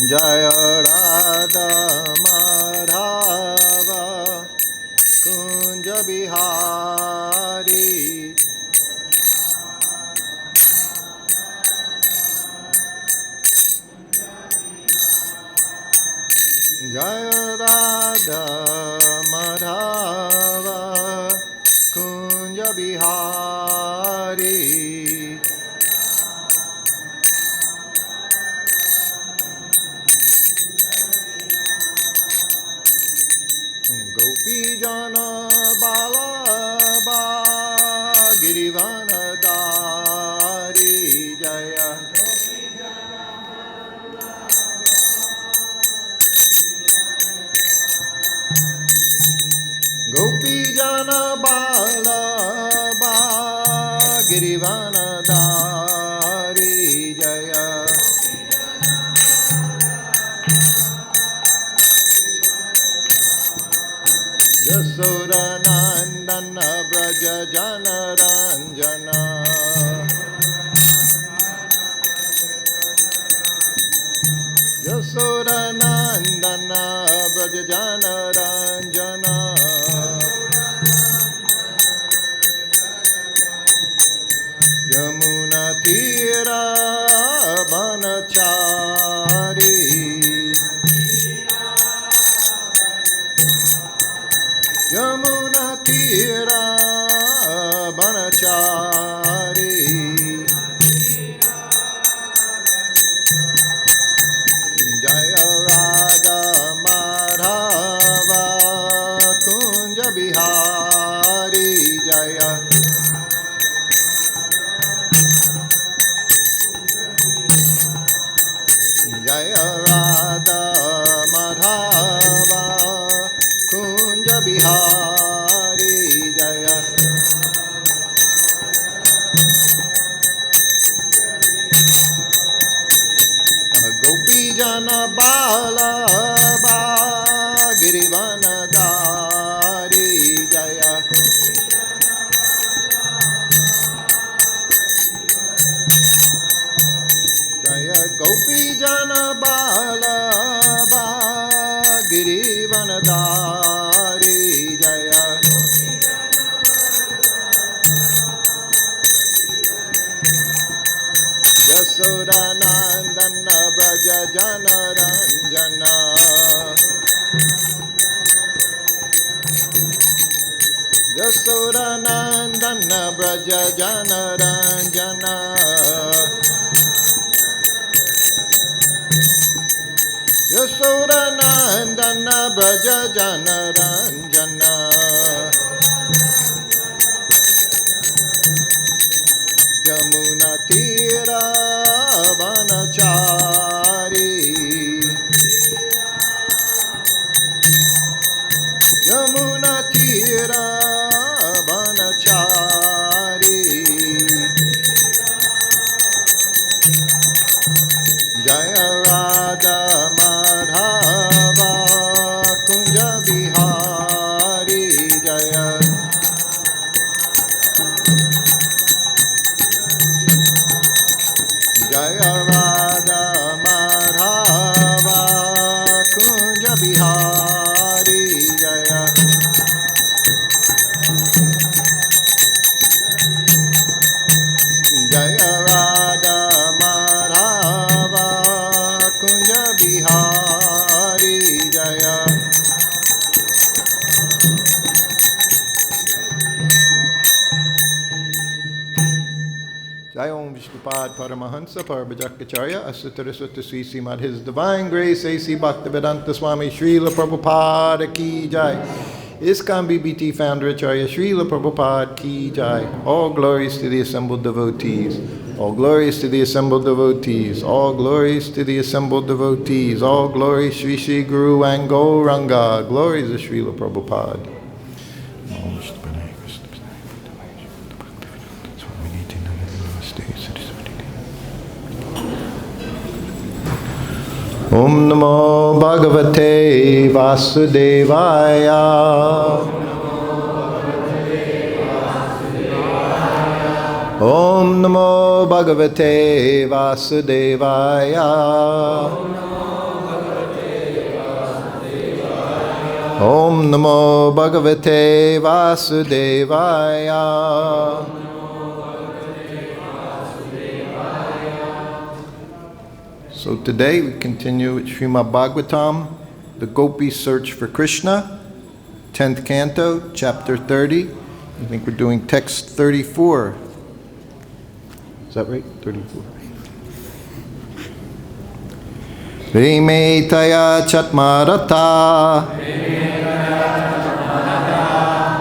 Jaya Radha Madhava Kunja Bihari Jaya Radha Madhava Kunja Bihari Gopī Jana Bala Girivana Dari Jaya Gopī Jana Bala Girivana Dari Jaya Yasoda Nandana Braja Jana Ranjana Yasoda Nandana Braja Jana Ranjana Yamuna Tira Banachari Yamuna Tira Banachari Jaya Radha Madhava Kunja Bihari Jaya Jaya Radha Madhava Kunja Bihari Jaya Gopī Jana Bala Girivana Dari Jaya Jaya Gopī Jana Bala Girivana Dari Jaya Yasoda Nandana Braja Jana Ranjana Yasoda Nandana Braja Jana Ranjana Yasoda Nandana Braja Jana Ranjana Yamuna Tira Banachari Yamuna Tira Banachari Jaya Radha Madhava Kunja Bihari Jaya Jaya Radha Madhava Kunja Bihari Jaya Jaya Radha Madhava Kunja Bihari Jaya Jai Om Vishnupad Paramahansa Parabhajakacharya Asutarasutta Sri Srimad His Divine Grace A.C. Bhaktivedanta Swami Srila Prabhupada Ki Jai ISKCON BBT Founder Acharya Srila Prabhupada Ki Jai. All glories to the assembled devotees. All glories to the assembled devotees. All glories to the assembled devotees. All glories Shri Shri Guru and Gauranga. Glories of Srila Prabhupada. Om Namo Bhagavate Vasudevaya. Om Namo Bhagavate Vasudevaya. Om Namo Bhagavate Vasudevaya. So today we continue with Srimad Bhagavatam, the Gopī Search for Kṛṣṇa, 10th Canto, Chapter 30. I think we're doing text 34. Is that right? 34. Reme tayā cātma-rata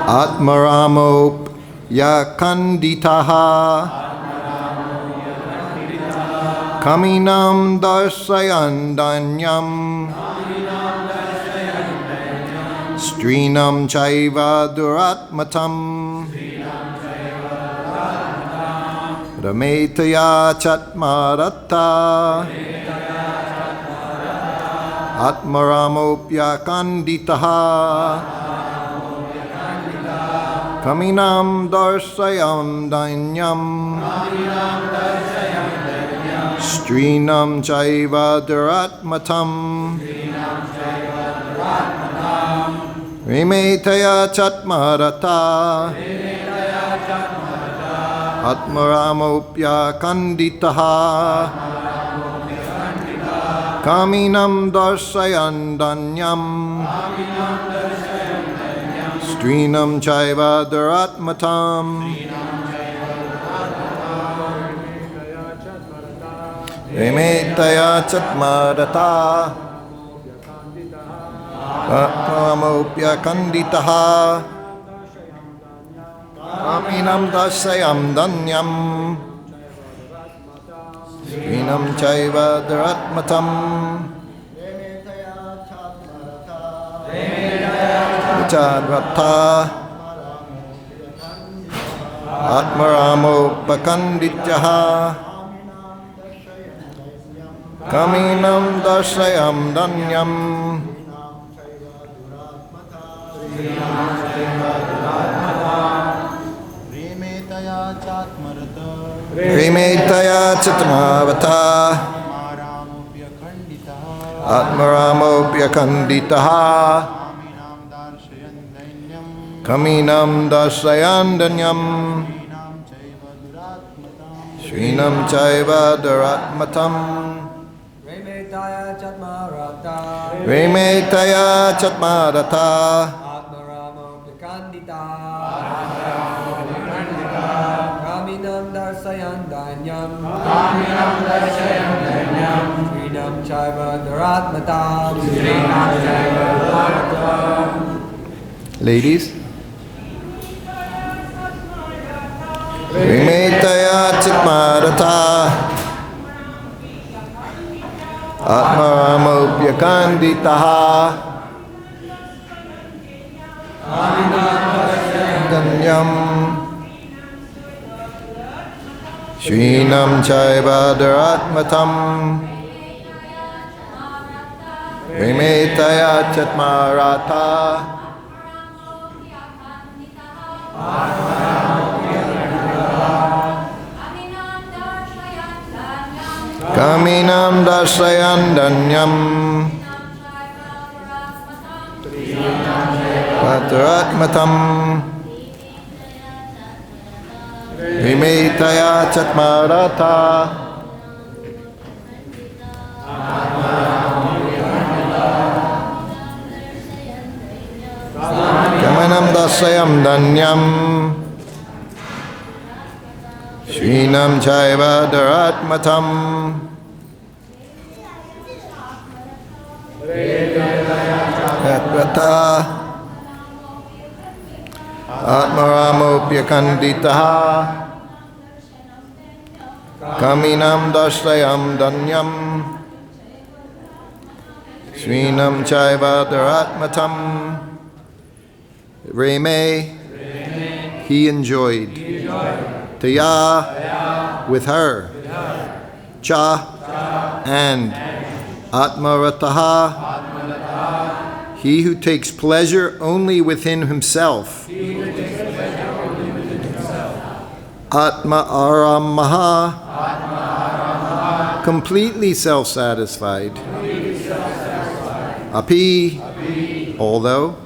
ātma-ārāmo akhaṇḍitaḥ kāminām darśayan dainyaṁ strīṇāṁ caiva durātmatām reme tayā cātma-rata ātmārāmo akhaṇḍitaḥ kāminām darśayan dainyaṁ strīṇāṁ caiva durātmatām reme tayā cātma-rata ātmārāmo akhaṇḍitaḥ kāminām darśayan dainyaṁ strīṇāṁ caiva durātmatām reme tayā cātma-rata ātmārāmo akhaṇḍitaḥ kāminām darśayan dainyaṁ strīṇāṁ caiva durātmatām wretchedness ātma-ārāmo akhaṇḍitaḥ kāminām darśayan dainyaṁ reme tayā cātma-rata ātmārāmo akhaṇḍitaḥ kāminām darśayan dainyaṁ strīṇāṁ caiva durātmatām reme tayā cātma-rata kāminām darśayan dainyaṁ strīṇāṁ caiva durātmatām. Ladies. Reme tayā cātma-rata ātmārāmo akhaṇḍitaḥ dainyaṁ strīṇāṁ caiva durātmatām reme tayā cātma-rata kāminām darśayan dainyaṁ durātmatām reme tayā cātma-rata kāminām darśayan dainyaṁ strīṇāṁ caiva durātmatām ātma-ārāmo akhaṇḍitaḥ kāminām darśayan dainyaṁ strīṇāṁ caiva durātmatām reme, he enjoyed. Tayā, with her. Cha, and. Ātma-rataḥ, he who takes pleasure only within himself. Ātma-ārāmaḥ, completely self-satisfied. Api, although.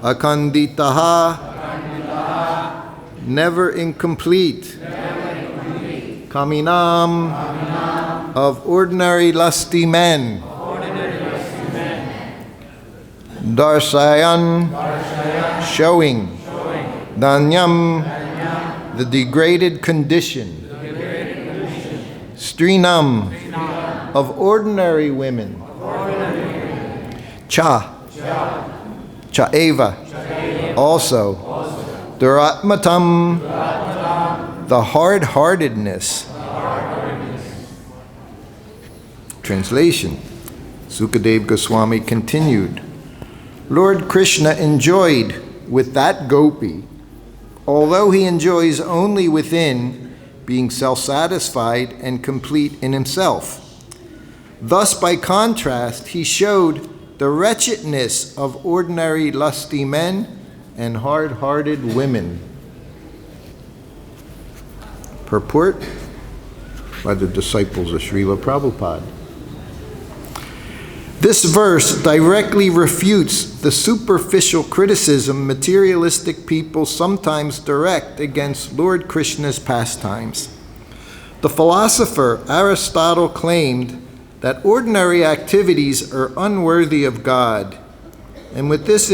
akhaṇḍitaḥ, never incomplete, kāminām, of ordinary lusty men, darśayan, showing, dainyaṁ, the degraded condition, strīṇāṁ, of ordinary women, caiva, also, durātmatām, the hardheartedness. Translation. Śukadeva Gosvāmī continued, Lord Kṛṣṇa enjoyed with that gopī, although he enjoys only within, being self-satisfied and complete in himself. Thus, by contrast, he showed the wretchedness of ordinary lusty men and hard-hearted women. Purport by the disciples of Srila Prabhupada. This verse directly refutes the superficial criticism materialistic people sometimes direct against Lord Kṛṣṇa's pastimes. The philosopher Aristotle claimed that ordinary activities are unworthy of God, and with this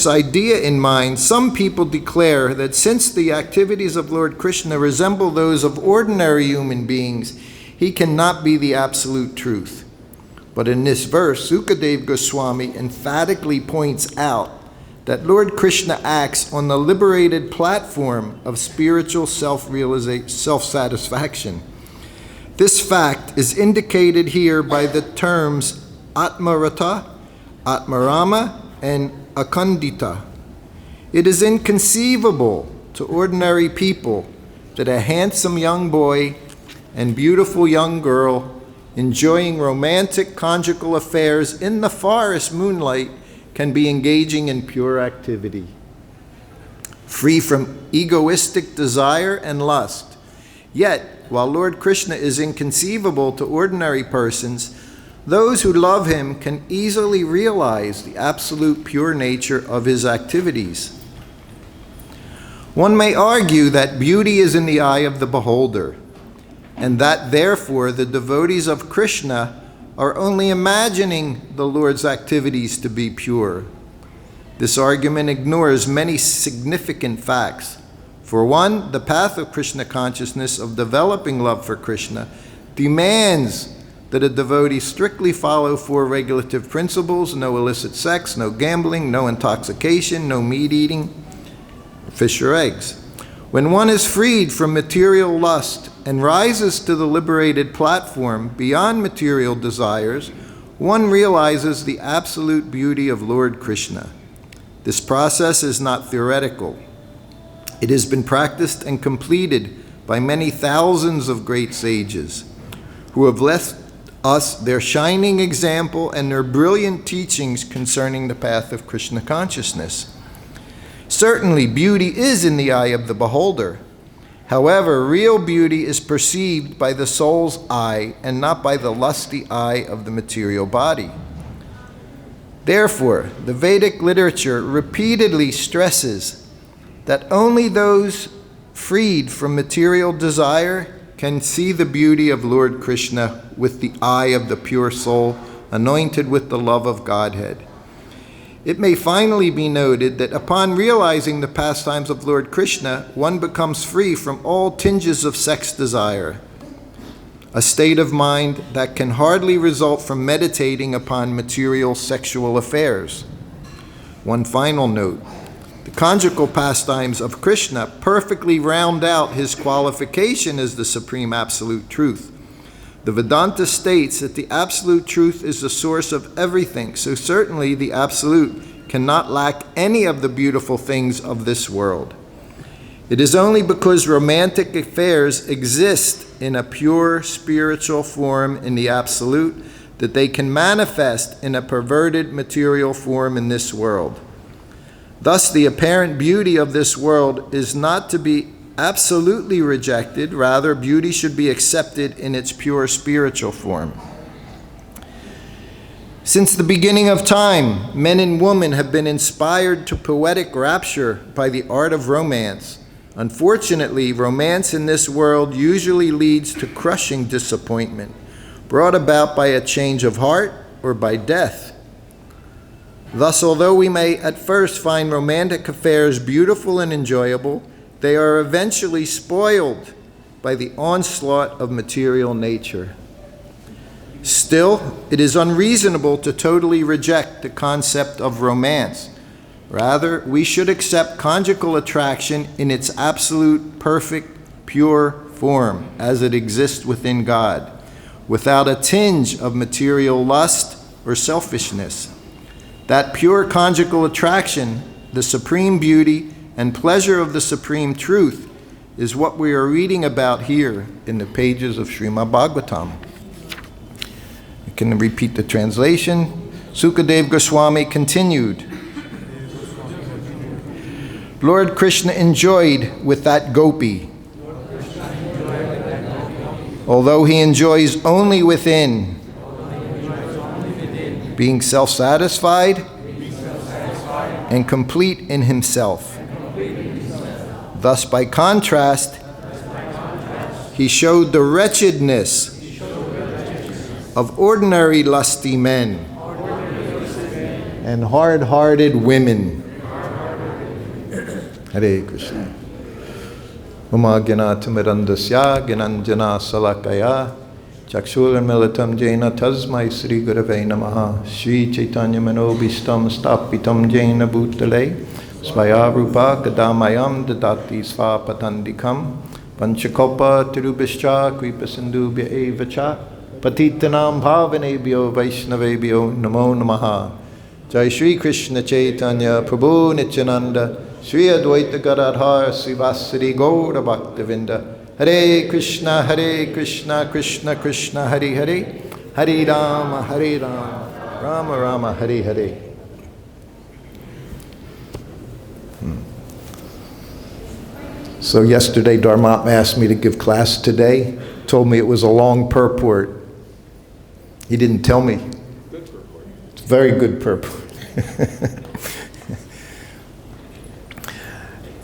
idea in mind, some people declare that since the activities of Lord Kṛṣṇa resemble those of ordinary human beings, he cannot be the absolute truth. But in this verse, Śukadeva Gosvāmī emphatically points out that Lord Kṛṣṇa acts on the liberated platform of spiritual self-satisfaction. This fact is indicated here by the terms ātma-rata, ātmārāmaḥ, and akhaṇḍitaḥ. It is inconceivable to ordinary people that a handsome young boy and beautiful young girl enjoying romantic conjugal affairs in the forest moonlight can be engaging in pure activity, free from egoistic desire and lust. Yet, while Lord Kṛṣṇa is inconceivable to ordinary persons, those who love him can easily realize the absolute pure nature of his activities. One may argue that beauty is in the eye of the beholder, and that therefore the devotees of Kṛṣṇa are only imagining the Lord's activities to be pure. This argument ignores many significant facts. For one, the path of Kṛṣṇa consciousness of developing love for Kṛṣṇa demands that a devotee strictly follow four regulative principles: no illicit sex, no gambling, no intoxication, no meat eating, fish or eggs. When one is freed from material lust and rises to the liberated platform beyond material desires, one realizes the absolute beauty of Lord Kṛṣṇa. This process is not theoretical. It has been practiced and completed by many thousands of great sages who have left us their shining example and their brilliant teachings concerning the path of Kṛṣṇa consciousness. Certainly, beauty is in the eye of the beholder. However, real beauty is perceived by the soul's eye and not by the lusty eye of the material body. Therefore, the Vedic literature repeatedly stresses that only those freed from material desire can see the beauty of Lord Kṛṣṇa with the eye of the pure soul, anointed with the love of Godhead. It may finally be noted that upon realizing the pastimes of Lord Kṛṣṇa, one becomes free from all tinges of sex desire, a state of mind that can hardly result from meditating upon material sexual affairs. One final note: the conjugal pastimes of Kṛṣṇa perfectly round out his qualification as the supreme absolute truth. The Vedanta states that the absolute truth is the source of everything, so certainly the absolute cannot lack any of the beautiful things of this world. It is only because romantic affairs exist in a pure spiritual form in the absolute that they can manifest in a perverted material form in this world. Thus, the apparent beauty of this world is not to be absolutely rejected. Rather, beauty should be accepted in its pure spiritual form. Since the beginning of time, men and women have been inspired to poetic rapture by the art of romance. Unfortunately, romance in this world usually leads to crushing disappointment, brought about by a change of heart or by death. Thus, although we may at first find romantic affairs beautiful and enjoyable, they are eventually spoiled by the onslaught of material nature. Still, it is unreasonable to totally reject the concept of romance. Rather, we should accept conjugal attraction in its absolute, perfect, pure form as it exists within God, without a tinge of material lust or selfishness. That pure conjugal attraction, the supreme beauty and pleasure of the supreme truth, is what we are reading about here in the pages of Srimad Bhagavatam. I can repeat the translation. Śukadeva Gosvāmī continued. Lord Kṛṣṇa enjoyed with that gopī. Although he enjoys only within, being self-satisfied and complete in himself. Thus, by contrast, he showed the wretchedness of ordinary lusty men and hard-hearted women. Hare Krishna. Mama gnātā-mirandasya gnanjana salakaya chakshūramilitam jena tasmai Sri Gurave namaha Sri Chaitanya manobhishtam stapitam jena bhutale svaya rupa kadamayam dadati svapatandikam panchakopa tirubhischa kripasindubhya evacha patitanam bhavanebhyo vaishnavebhyo namo namaha. Jai Shri Krishna Chaitanya Prabhu Nityananda Shri Advaita Gadadhar Srivasari Gaura Bhaktivinda. Hare Krishna, Krishna Krishna, Hare Hare, Hare Rama, Rama Rama, Hare Hare. So yesterday Dharmatma asked me to give class today, told me it was a long purport. He didn't tell me. Good purport. It's very good purport.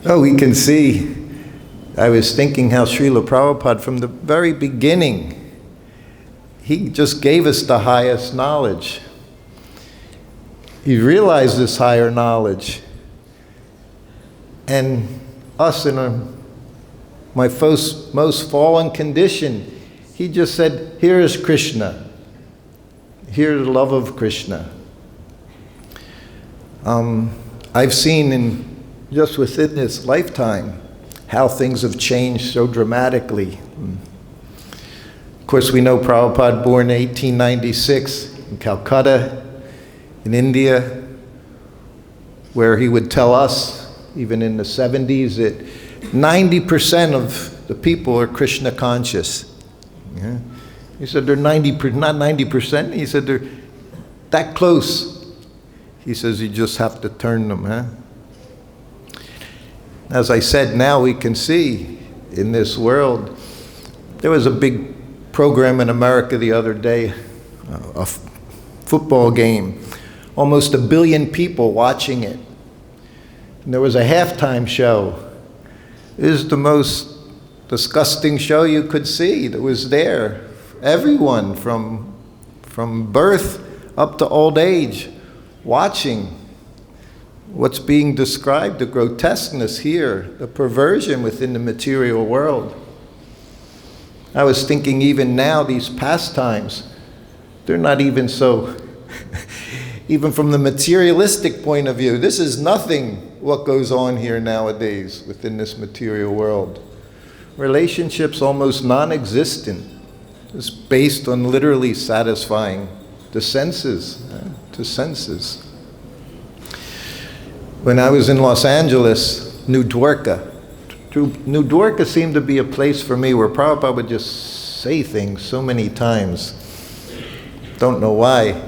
Oh, we can see, I was thinking how Srila Prabhupada, from the very beginning, he just gave us the highest knowledge. He realized this higher knowledge. And us in my most fallen condition, he just said, here is Kṛṣṇa. Here is the love of Kṛṣṇa. I've seen just within this lifetime how things have changed so dramatically. Of course, we know Prabhupada born in 1896 in Calcutta, in India, where he would tell us, even in the 70s, that 90% of the people are Kṛṣṇa conscious. Yeah. He said they're not 90%, he said they're that close. He says you just have to turn them, huh? As I said, now we can see in this world, there was a big program in America the other day, a football game, almost 1 billion people watching it. And there was a halftime show. It was the most disgusting show you could see that was there. Everyone from birth up to old age watching what's being described, the grotesqueness here, the perversion within the material world. I was thinking even now, these pastimes, they're not even so, even from the materialistic point of view, this is nothing what goes on here nowadays within this material world. Relationships almost non-existent. It's based on literally satisfying the senses, to senses. When I was in Los Angeles, New Dwarka seemed to be a place for me where Prabhupada would just say things so many times. Don't know why,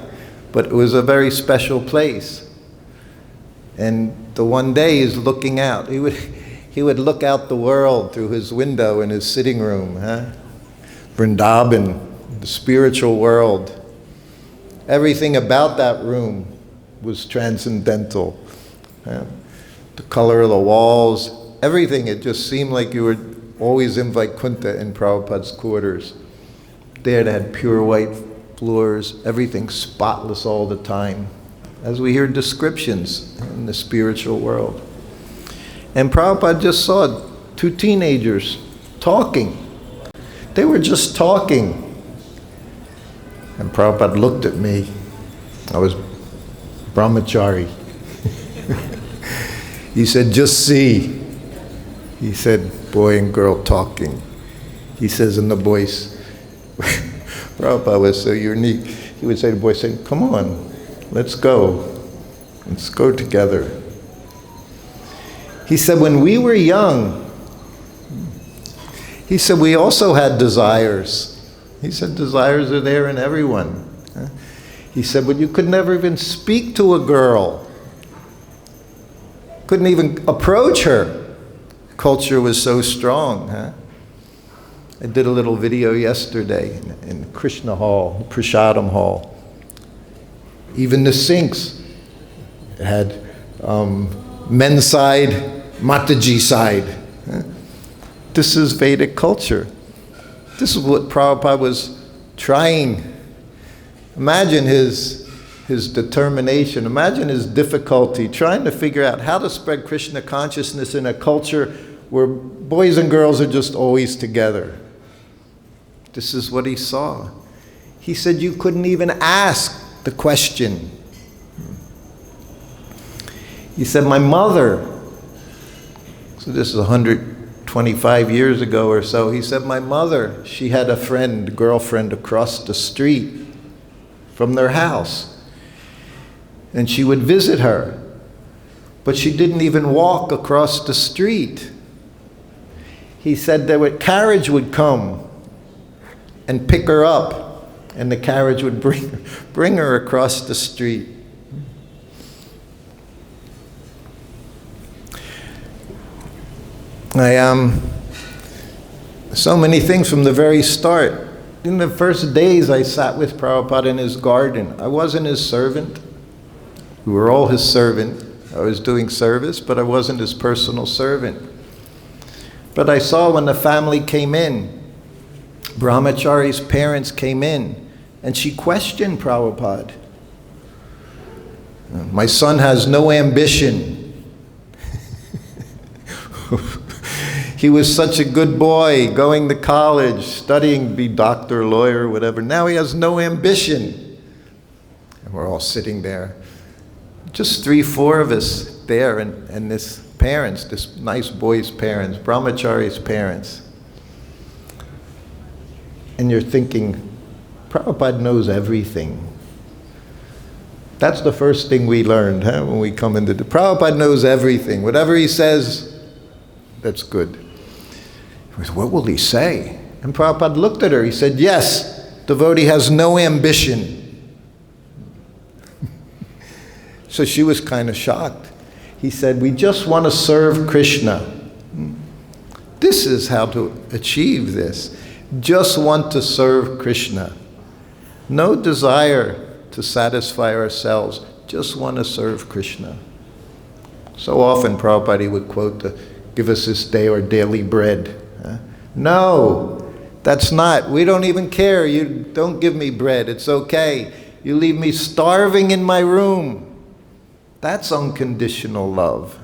but it was a very special place. And the one day he's looking out, he would look out the world through his window in his sitting room, Vrindavan, the spiritual world. Everything about that room was transcendental. The color of the walls, everything, it just seemed like you were always in Vaikuntha in Prabhupada's quarters. There they had pure white floors, everything spotless all the time, as we hear descriptions in the spiritual world. And Prabhupada just saw 2 teenagers talking. They were just talking. And Prabhupada looked at me. I was brahmachari. He said, just see. He said, boy and girl talking. He says in the voice, Prabhupada was so unique. He would say to the boy, say, come on, let's go. Let's go together. He said, when we were young, he said, we also had desires. He said, desires are there in everyone. He said, but you could never even speak to a girl. Couldn't even approach her. Culture was so strong. I did a little video yesterday in Kṛṣṇa Hall, Prasadam Hall. Even the sinks had men's side, Mataji side. This is Vedic culture. This is what Prabhupada was trying. Imagine his determination, imagine his difficulty trying to figure out how to spread Krishna consciousness in a culture where boys and girls are just always together. This is what he saw. He said you couldn't even ask the question. He said, my mother, so this is 125 years ago or so, he said, my mother, she had a friend, girlfriend across the street from their house. And she would visit her, but she didn't even walk across the street. He said that a carriage would come and pick her up, and the carriage would bring her across the street. So many things from the very start. In the first days I sat with Prabhupada in his garden. I wasn't his servant. We were all his servant. I was doing service, but I wasn't his personal servant. But I saw when the family came in, Brahmachari's parents came in, and she questioned Prabhupada. My son has no ambition. He was such a good boy, going to college, studying to be doctor, lawyer, whatever. Now he has no ambition. And we're all sitting there. Just 3, 4 of us there, and this parents, this nice boy's parents, Brahmachari's parents. And you're thinking, Prabhupada knows everything. That's the first thing we learned when we come into the... Prabhupada knows everything. Whatever he says, that's good. What will he say? And Prabhupada looked at her. He said, yes, devotee has no ambition. So she was kind of shocked. He said, we just want to serve Kṛṣṇa. This is how to achieve this. Just want to serve Kṛṣṇa. No desire to satisfy ourselves. Just want to serve Kṛṣṇa. So often Prabhupada would quote, give us this day our daily bread. No, that's not. We don't even care. You don't give me bread. It's okay. You leave me starving in my room. That's unconditional love.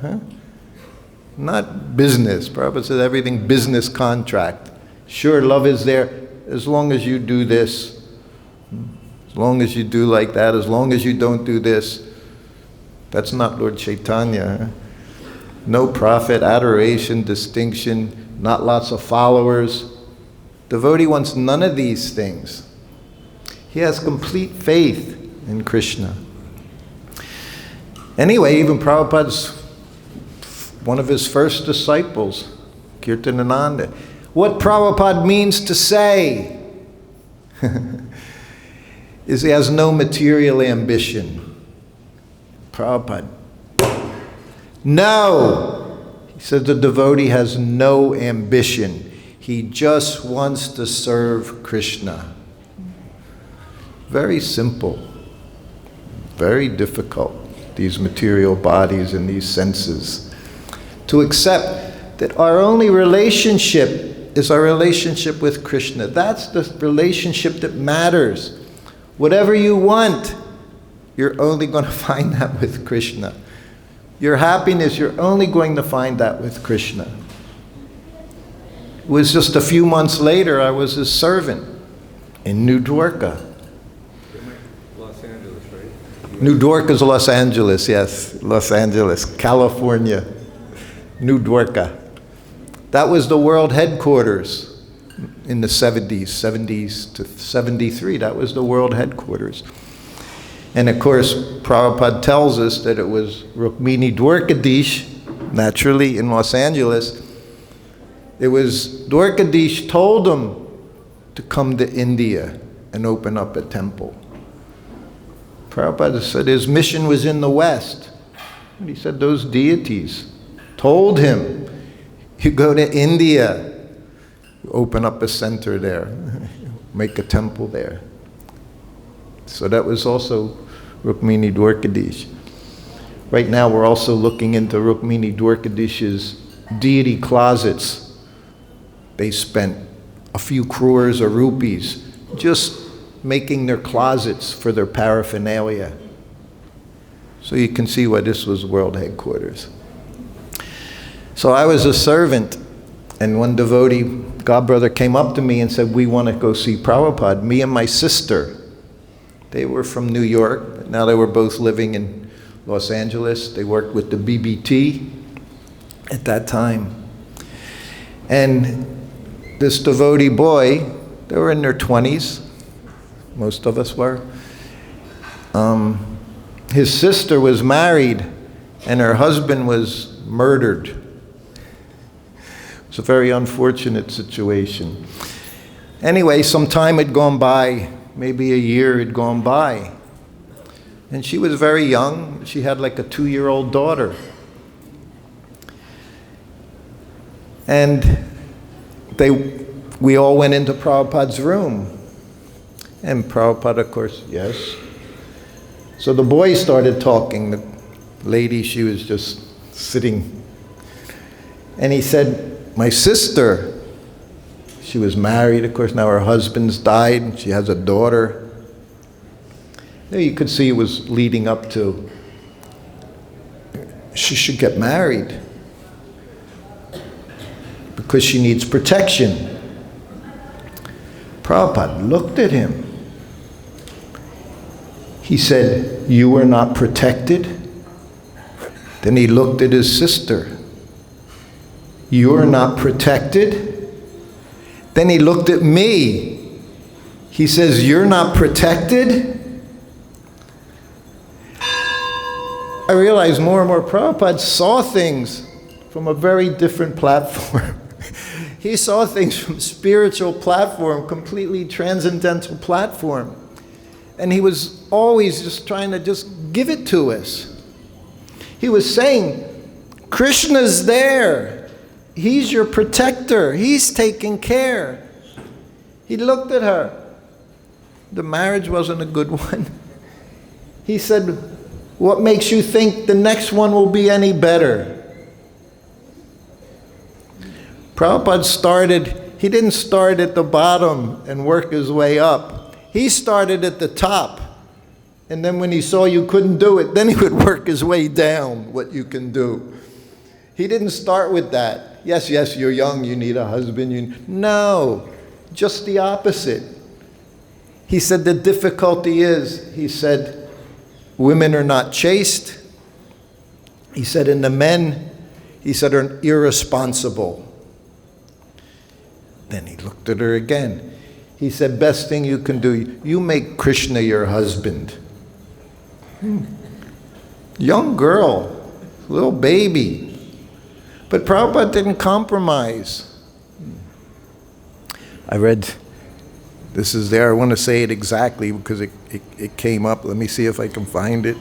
Not business. Prabhupada says everything business contract. Sure, love is there as long as you do this. As long as you do like that. As long as you don't do this. That's not Lord Chaitanya. No profit, adoration, distinction, not lots of followers. Devotee wants none of these things. He has complete faith in Kṛṣṇa. Anyway, even Prabhupada's, one of his first disciples, Kirtanananda, what Prabhupada means to say is he has no material ambition. Prabhupada, no! He said the devotee has no ambition. He just wants to serve Kṛṣṇa. Very simple. very difficult, these material bodies and these senses, to accept that our only relationship is our relationship with Kṛṣṇa. That's the relationship that matters. Whatever you want, you're only going to find that with Kṛṣṇa. Your happiness, you're only going to find that with Kṛṣṇa. It was just a few months later, I was his servant in New Dwarka. Los Angeles, right? New Dwarka's Los Angeles, yes. Los Angeles, California. New Dwarka. That was the world headquarters in the 70s to 73. That was the world headquarters. And of course, Prabhupada tells us that it was Rukmini Dwarkadish, naturally in Los Angeles. It was Dwarkadish told him to come to India and open up a temple. Prabhupada said his mission was in the West. And he said those deities told him, you go to India, open up a center there, make a temple there. So that was also Rukmini Dwarkadish. Right now we're also looking into Rukmini Dwarkadish's deity closets. They spent a few crores of rupees just making their closets for their paraphernalia. So you can see why this was world headquarters. So I was a servant, and one devotee, godbrother, came up to me and said, we want to go see Prabhupada, me and my sister. They were from New York, but now they were both living in Los Angeles. They worked with the BBT at that time. And this devotee boy, they were in their 20s, most of us were. His sister was married and her husband was murdered. It was a very unfortunate situation. Anyway, some time had gone by, maybe a year had gone by. And she was very young. She had like a 2-year-old daughter. And we all went into Prabhupada's room. And Prabhupada, of course, yes. So the boy started talking. The lady, she was just sitting. And he said, my sister, she was married, of course, now her husband's died. She has a daughter. There you could see it was leading up to, she should get married because she needs protection. Prabhupada looked at him. He said, you are not protected? Then he looked at his sister. You are not protected? Then he looked at me. He says, you're not protected? I realized more and more Prabhupada saw things from a very different platform. He saw things from spiritual platform, completely transcendental platform. And he was always just trying to just give it to us. He was saying, Krishna's there. He's your protector. He's taking care. He looked at her. The marriage wasn't a good one. He said, what makes you think the next one will be any better? Prabhupada started, he didn't start at the bottom and work his way up. He started at the top. And then when he saw you couldn't do it, then he would work his way down what you can do. He didn't start with that. Yes, you're young, you need a husband. No, just the opposite. He said the difficulty is, he said, women are not chaste. He said, and the men, he said, are irresponsible. Then he looked at her again. He said, best thing you can do, you make Kṛṣṇa your husband. Young girl, little baby. But Prabhupada didn't compromise. I read, this is there, I want to say it exactly because it came up. Let me see if I can find it.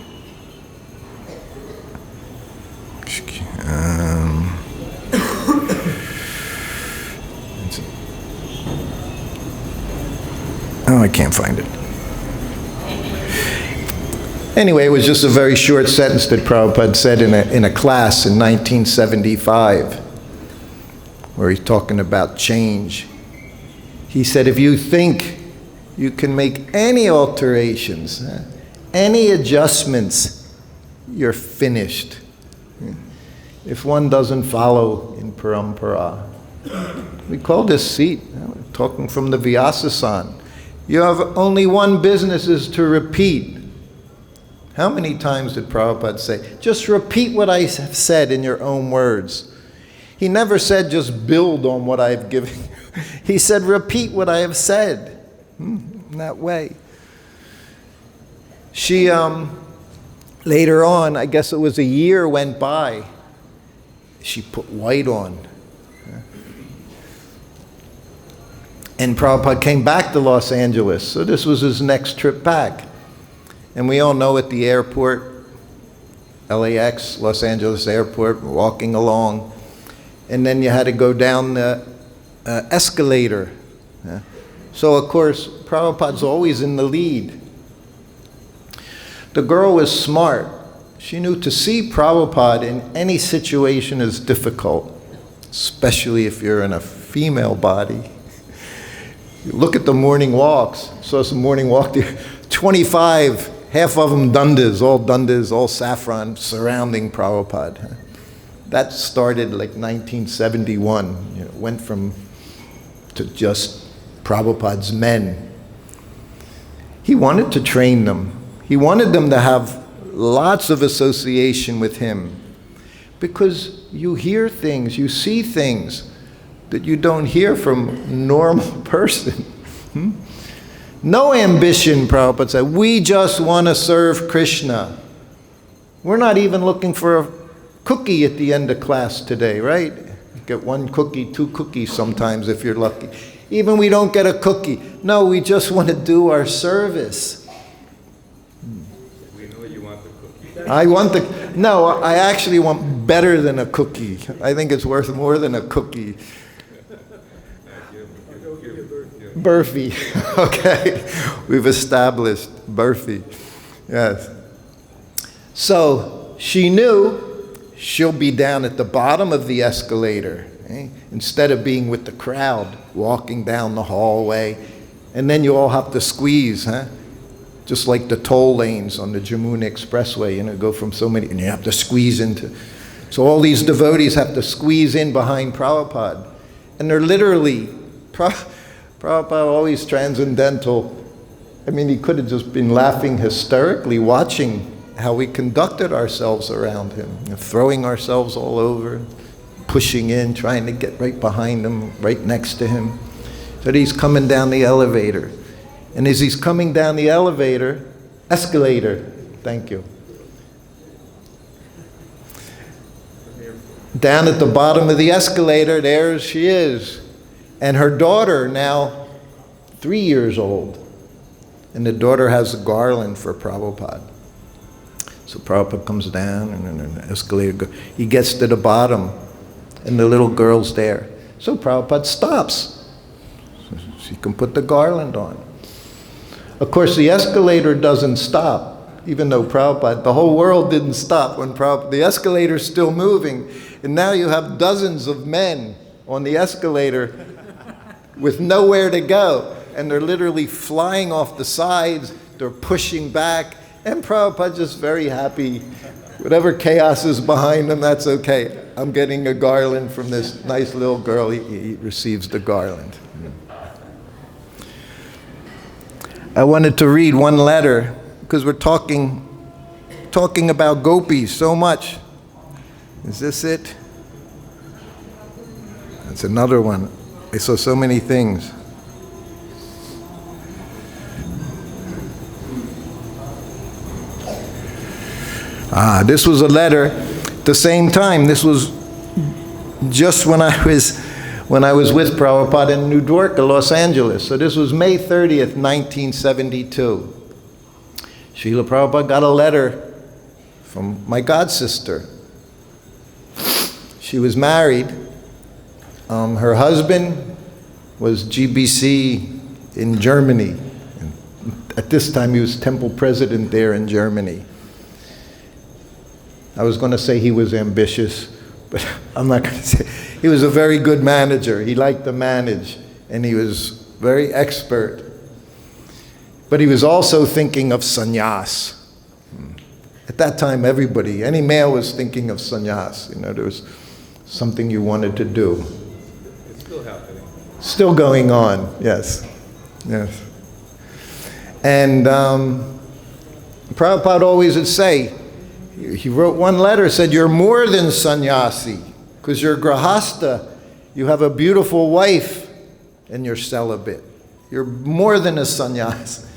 Oh, I can't find it. Anyway, it was just a very short sentence that Prabhupada said in a class in 1975, where he's talking about change. He said, if you think you can make any alterations, any adjustments, you're finished. If one doesn't follow in parampara. We call this seat, talking from the Vyasa-san. You have only one business, is to repeat. How many times did Prabhupada say, just repeat what I have said in your own words? He never said just build on what I've given you. He said repeat what I have said. In that way. She, later on, I guess it was a year went by, she put white on. And Prabhupada came back to Los Angeles, so this was his next trip back. And we all know at the airport, LAX, Los Angeles airport, walking along, and then you had to go down the escalator. So of course, Prabhupada's always in the lead. The girl was smart. She knew to see Prabhupada in any situation is difficult, especially if you're in a female body. You look at the morning walks. Saw some morning walk there. 25, half of them dundas, all saffron, surrounding Prabhupada. That started like 1971. You know, went from to just Prabhupada's men. He wanted to train them. He wanted them to have lots of association with him, because you hear things, you see things that you don't hear from a normal person. No ambition, Prabhupada said. We just want to serve Kṛṣṇa. We're not even looking for a cookie at the end of class today, right? You get one cookie, 2 cookies sometimes if you're lucky. Even we don't get a cookie. No, we just want to do our service. We know you want the cookie. I actually want better than a cookie. I think it's worth more than a cookie. Burfi, okay. We've established Burfi, yes. So she knew she'll be down at the bottom of the escalator, instead of being with the crowd, walking down the hallway. And then you all have to squeeze, just like the toll lanes on the Jamuna Expressway, go from so many, and you have to squeeze into. So all these devotees have to squeeze in behind Prabhupada. And they're literally, Prabhupada always transcendental. I mean, he could have just been laughing hysterically, watching how we conducted ourselves around him, throwing ourselves all over, pushing in, trying to get right behind him, right next to him. So he's coming down the elevator. And as he's coming down the escalator, thank you. Down at the bottom of the escalator, there she is. And her daughter, now 3 years old. And the daughter has a garland for Prabhupada. So Prabhupada comes down, and then the escalator he gets to the bottom, and the little girl's there. So Prabhupada stops. So she can put the garland on. Of course, the escalator doesn't stop, even though Prabhupada, the whole world didn't stop when Prabhupada, the escalator's still moving. And now you have dozens of men on the escalator with nowhere to go. And they're literally flying off the sides, they're pushing back, and Prabhupada's just very happy. Whatever chaos is behind him, that's okay. I'm getting a garland from this nice little girl. He receives the garland. I wanted to read one letter, because we're talking about gopis so much. Is this it? That's another one. I saw so many things. This was a letter at the same time. This was just when I was with Prabhupada in New Dwarka, Los Angeles. So this was May 30th, 1972. Srila Prabhupada got a letter from my godsister. She was married. Her husband was GBC in Germany, at this time he was temple president there in Germany. I was going to say he was ambitious, but I'm not going to say. He was a very good manager. He liked to manage, and he was very expert. But he was also thinking of sannyas. At that time, everybody, any male was thinking of sannyas. You know, there was something you wanted to do. It's still happening. Still going on, yes. Yes. And Prabhupada always would say, he wrote one letter, said, you're more than sannyasi, because you're grahasta, you have a beautiful wife, and you're celibate. You're more than a sannyas.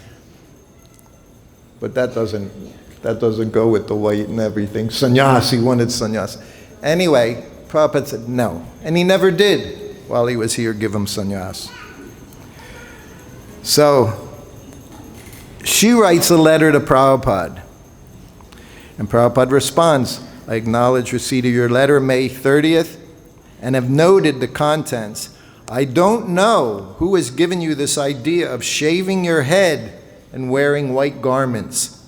But that doesn't go with the white and everything. Sannyas, he wanted sannyas. Anyway, Prabhupada said no. And he never did while he was here give him sannyas. So, she writes a letter to Prabhupada. And Prabhupada responds, I acknowledge receipt of your letter May 30th and have noted the contents. I don't know who has given you this idea of shaving your head and wearing white garments.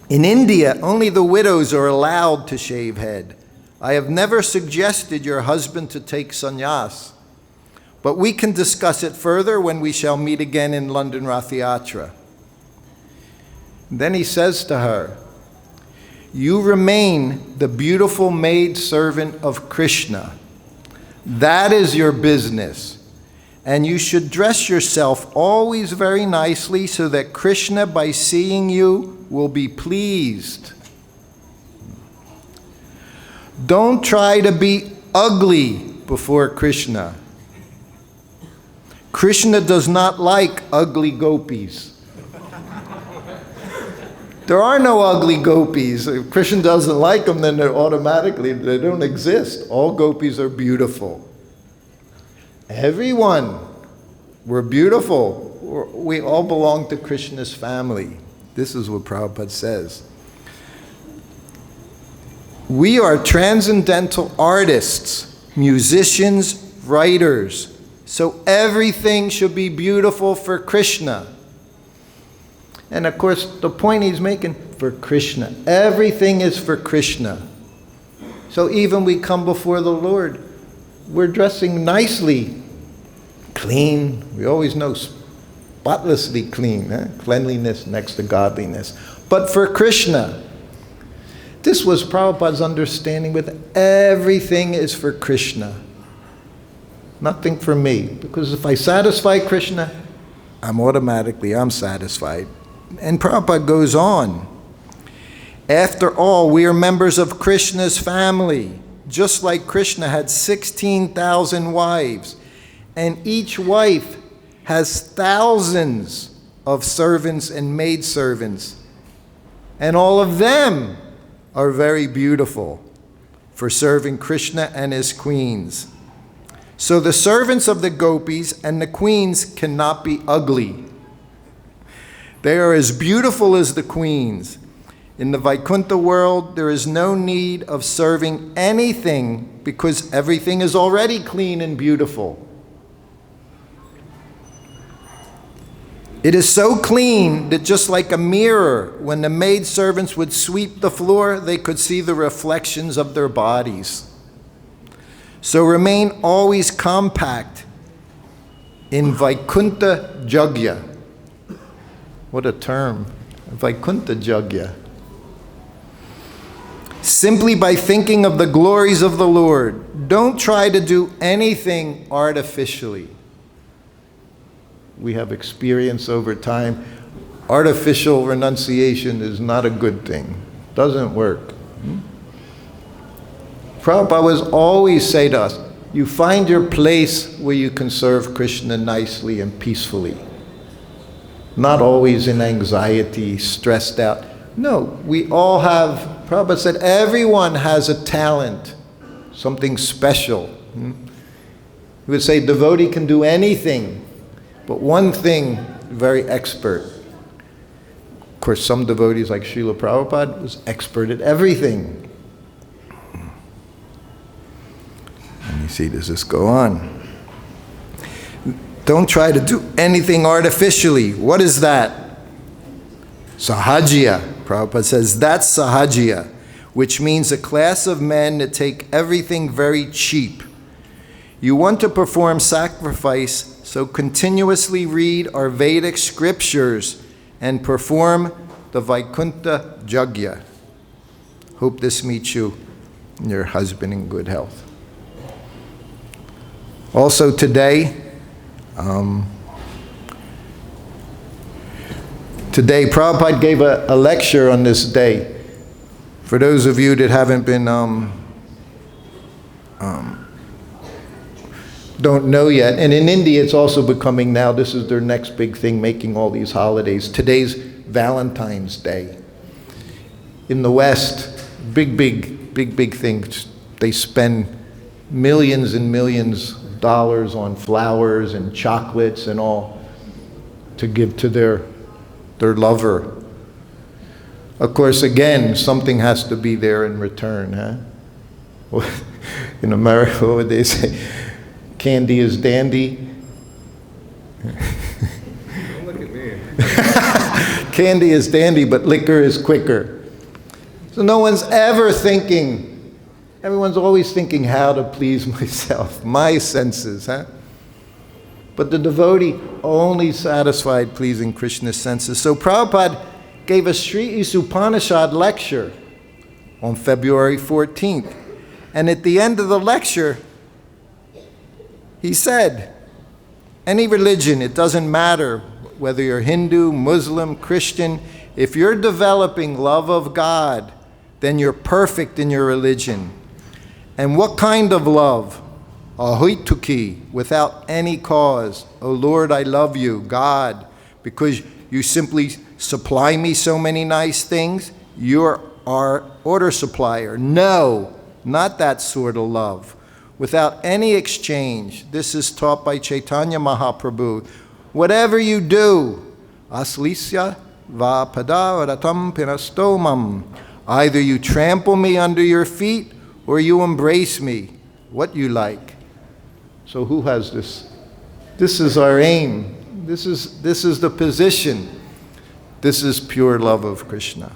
In India, only the widows are allowed to shave head. I have never suggested your husband to take sannyas, but we can discuss it further when we shall meet again in London Rathayatra. Then he says to her, you remain the beautiful maid servant of Kṛṣṇa. That is your business. And you should dress yourself always very nicely so that Kṛṣṇa, by seeing you, will be pleased. Don't try to be ugly before Kṛṣṇa. Kṛṣṇa does not like ugly gopis. There are no ugly gopis. If Kṛṣṇa doesn't like them, then they're automatically, they don't exist. All gopis are beautiful. Everyone, we're beautiful. We all belong to Kṛṣṇa's family. This is what Prabhupada says. We are transcendental artists, musicians, writers. So everything should be beautiful for Kṛṣṇa. And of course, the point he's making, for Kṛṣṇa. Everything is for Kṛṣṇa. So even we come before the Lord, we're dressing nicely, clean. We always know spotlessly clean, cleanliness next to godliness. But for Kṛṣṇa, this was Prabhupada's understanding with everything is for Kṛṣṇa. Nothing for me. Because if I satisfy Kṛṣṇa, I'm satisfied. And Prabhupada goes on. After all, we are members of Kṛṣṇa's family. Just like Kṛṣṇa had 16,000 wives. And each wife has thousands of servants and maidservants. And all of them are very beautiful for serving Kṛṣṇa and his queens. So the servants of the gopis and the queens cannot be ugly. They are as beautiful as the queens. In the Vaikuntha world, there is no need of serving anything because everything is already clean and beautiful. It is so clean that just like a mirror, when the maidservants would sweep the floor, they could see the reflections of their bodies. So remain always compact in Vaikuntha Jagya. What a term, Vaikuntha Jagya. Simply by thinking of the glories of the Lord. Don't try to do anything artificially. We have experience over time. Artificial renunciation is not a good thing. Doesn't work. Prabhupada was always say to us, you find your place where you can serve Kṛṣṇa nicely and peacefully. Not always in anxiety, stressed out. No, we all have, Prabhupada said, everyone has a talent, something special. He would say devotee can do anything, but one thing, very expert. Of course, some devotees like Srila Prabhupada was expert at everything. Let me see, does this go on? Don't try to do anything artificially. What is that? Sahajya. Prabhupada says that's sahajya, which means a class of men that take everything very cheap. You want to perform sacrifice, so continuously read our Vedic scriptures and perform the Vaikuntha Yajna. Hope this meets you and your husband in good health. Also today, Prabhupada gave a lecture on this day. For those of you that haven't been, don't know yet, and in India it's also becoming now, this is their next big thing, making all these holidays. Today's Valentine's Day. In the West, big things. They spend millions and millions of dollars on flowers and chocolates and all to give to their lover. Of course, again, something has to be there in return, huh? In America, what would they say? Candy is dandy. Don't look at me. Candy is dandy, but liquor is quicker. So no one's ever thinking, everyone's always thinking how to please myself, my senses, huh? But the devotee only satisfied pleasing Krishna's senses. So Prabhupada gave a Sri Upanishad lecture on February 14th. And at the end of the lecture, he said, any religion, it doesn't matter whether you're Hindu, Muslim, Christian, if you're developing love of God, then you're perfect in your religion. And what kind of love? Ahoituki, without any cause. Oh Lord, I love you, God, because you simply supply me so many nice things. You're our order supplier. No, not that sort of love. Without any exchange. This is taught by Chaitanya Mahaprabhu. Whatever you do, aslisya va padavaratam pinastomam. Either you trample me under your feet or you embrace me. What you like. So who has this? This is our aim. This is the position. This is pure love of Krishna.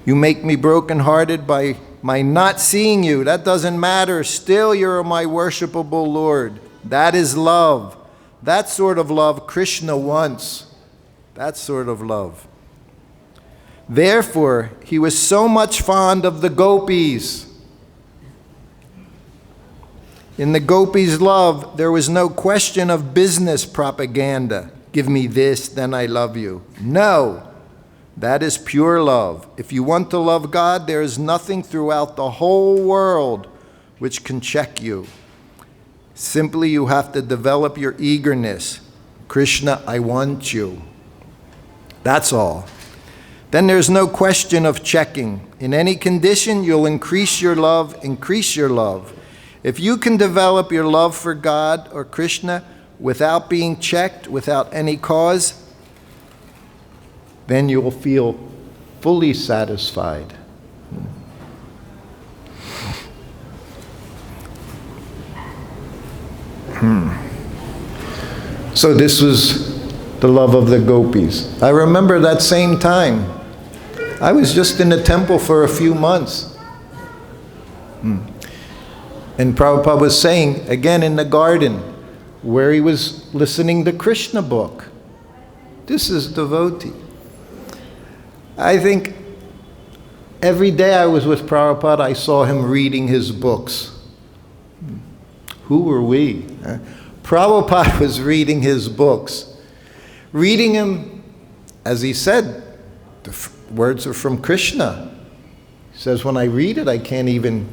You make me brokenhearted by my not seeing you. That doesn't matter. Still you're my worshipable Lord. That is love. That sort of love Krishna wants. That sort of love. Therefore, he was so much fond of the gopis. In the gopis' love, there was no question of business propaganda. Give me this, then I love you. No, that is pure love. If you want to love God, there is nothing throughout the whole world which can check you. Simply you have to develop your eagerness. Krishna, I want you. That's all. Then there's no question of checking. In any condition, you'll increase your love, increase your love. If you can develop your love for God or Krishna without being checked, without any cause, then you will feel fully satisfied. So this was the love of the gopis. I remember that same time. I was just in the temple for a few months. And Prabhupada was saying, again in the garden, where he was listening to Krishna book. This is devotee. I think every day I was with Prabhupada, I saw him reading his books. Who were we? Prabhupada was reading his books. Reading him, as he said, the words are from Kṛṣṇa. He says, when I read it, I can't even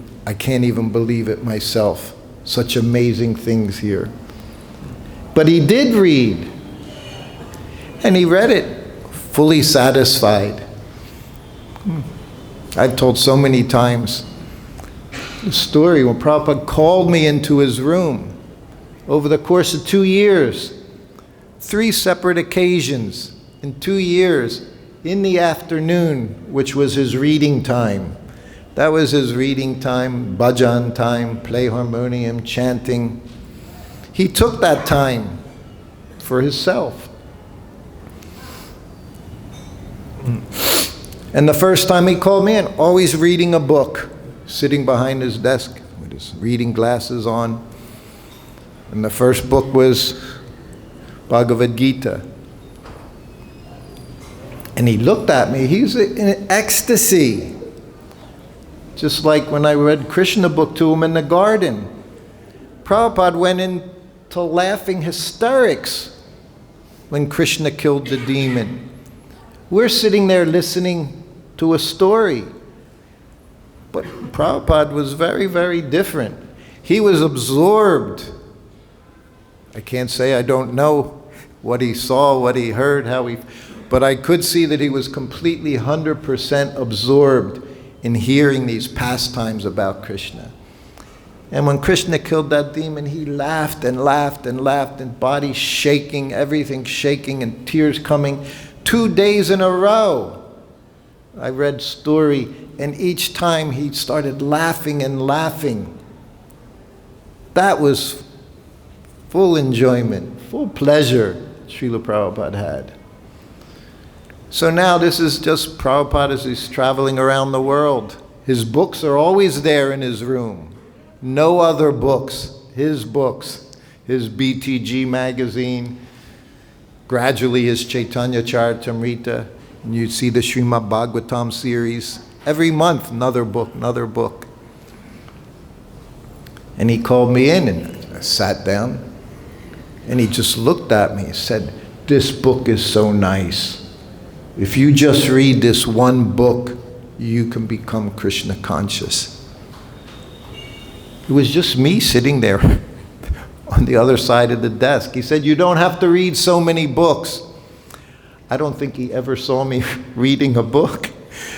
believe it myself. Such amazing things here. But he did read. And he read it fully satisfied. I've told so many times the story when Prabhupada called me into his room over the course of 2 years, 3 separate occasions in 2 years, in the afternoon, which was his reading time. That was his reading time, bhajan time, play harmonium, chanting. He took that time for himself. And the first time he called me in, always reading a book, sitting behind his desk with his reading glasses on. And the first book was Bhagavad-Gita. And he looked at me, he was in ecstasy. Just like when I read Kṛṣṇa book to him in the garden. Prabhupada went into laughing hysterics when Kṛṣṇa killed the demon. We're sitting there listening to a story. But Prabhupada was very, very different. He was absorbed. I can't say I don't know what he saw, what he heard, but I could see that he was completely 100% absorbed in hearing these pastimes about Kṛṣṇa. And when Kṛṣṇa killed that demon, he laughed and laughed and laughed, and body shaking, everything shaking, and tears coming. 2 days in a row, I read story, and each time he started laughing and laughing. That was full enjoyment, full pleasure Srila Prabhupada had. So now this is just Prabhupada as he's traveling around the world. His books are always there in his room. No other books, his BTG magazine, gradually his Chaitanya Charitamrita, and you'd see the Srimad Bhagavatam series. Every month, another book. And he called me in, and I sat down, and he just looked at me and said, "This book is so nice. If you just read this one book, you can become Kṛṣṇa conscious." It was just me sitting there on the other side of the desk. He said, "You don't have to read so many books." I don't think he ever saw me reading a book.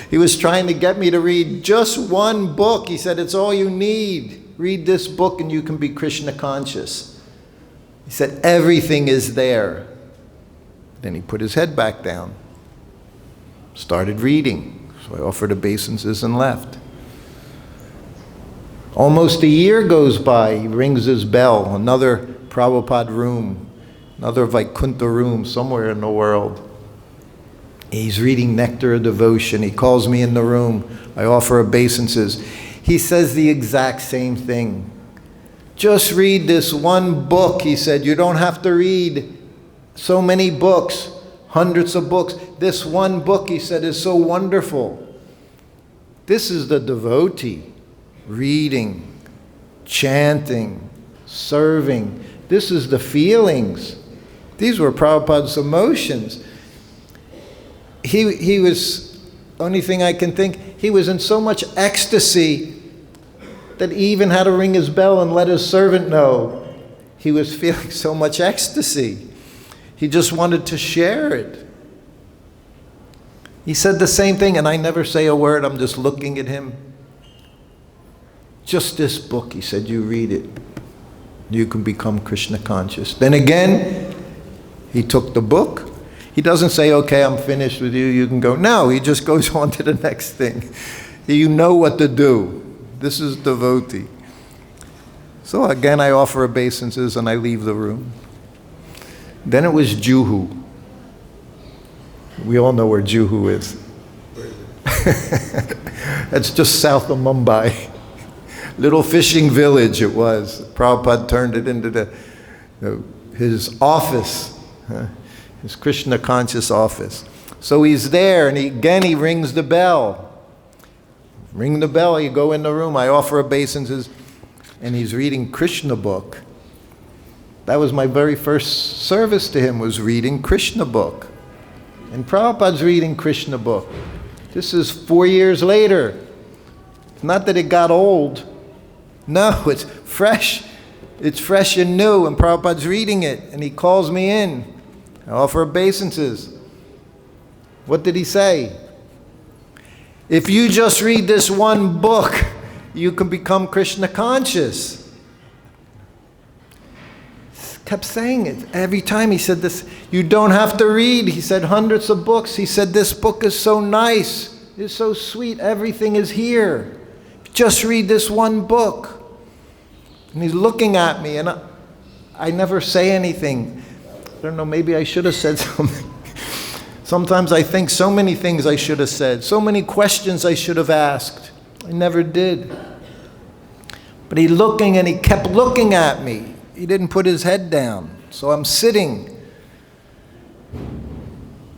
He was trying to get me to read just one book. He said, "It's all you need. Read this book and you can be Kṛṣṇa conscious." He said, "Everything is there." Then he put his head back down, started reading. So I offered obeisances and left. Almost a year goes by, he rings his bell, another Prabhupada room, another Vaikuntha room somewhere in the world. He's reading Nectar of Devotion. He calls me in the room. I offer obeisances. He says the exact same thing. "Just read this one book," he said. "You don't have to read so many books, hundreds of books. This one book," he said, "is so wonderful." This is the devotee, reading, chanting, serving. This is the feelings. These were Prabhupada's emotions. He was, only thing I can think, he was in so much ecstasy that he even had to ring his bell and let his servant know. He was feeling so much ecstasy. He just wanted to share it. He said the same thing, and I never say a word. I'm just looking at him. "Just this book," he said, "you read it. You can become Kṛṣṇa conscious." Then again, he took the book. He doesn't say, "Okay, I'm finished with you, you can go." No, he just goes on to the next thing. You know what to do. This is devotee. So again, I offer obeisances and I leave the room. Then it was Juhu. We all know where Juhu is. That's just south of Mumbai. Little fishing village it was. Prabhupada turned it into his office, his Kṛṣṇa conscious office. So he's there, and he rings the bell. Ring the bell, you go in the room, I offer obeisances, and he's reading Kṛṣṇa book. That was my very first service to him, was reading Kṛṣṇa book. And Prabhupada's reading Kṛṣṇa book. This is 4 years later. It's not that it got old. No, it's fresh. It's fresh and new, and Prabhupada's reading it, and he calls me in. I offer obeisances. What did he say? "If you just read this one book, you can become Kṛṣṇa conscious." Kept saying it. Every time he said this, "You don't have to read." He said hundreds of books. He said, "This book is so nice. It's so sweet. Everything is here. Just read this one book." And he's looking at me, and I never say anything. I don't know, maybe I should have said something. Sometimes I think so many things I should have said, so many questions I should have asked. I never did. But he kept looking at me. He didn't put his head down. So I'm sitting.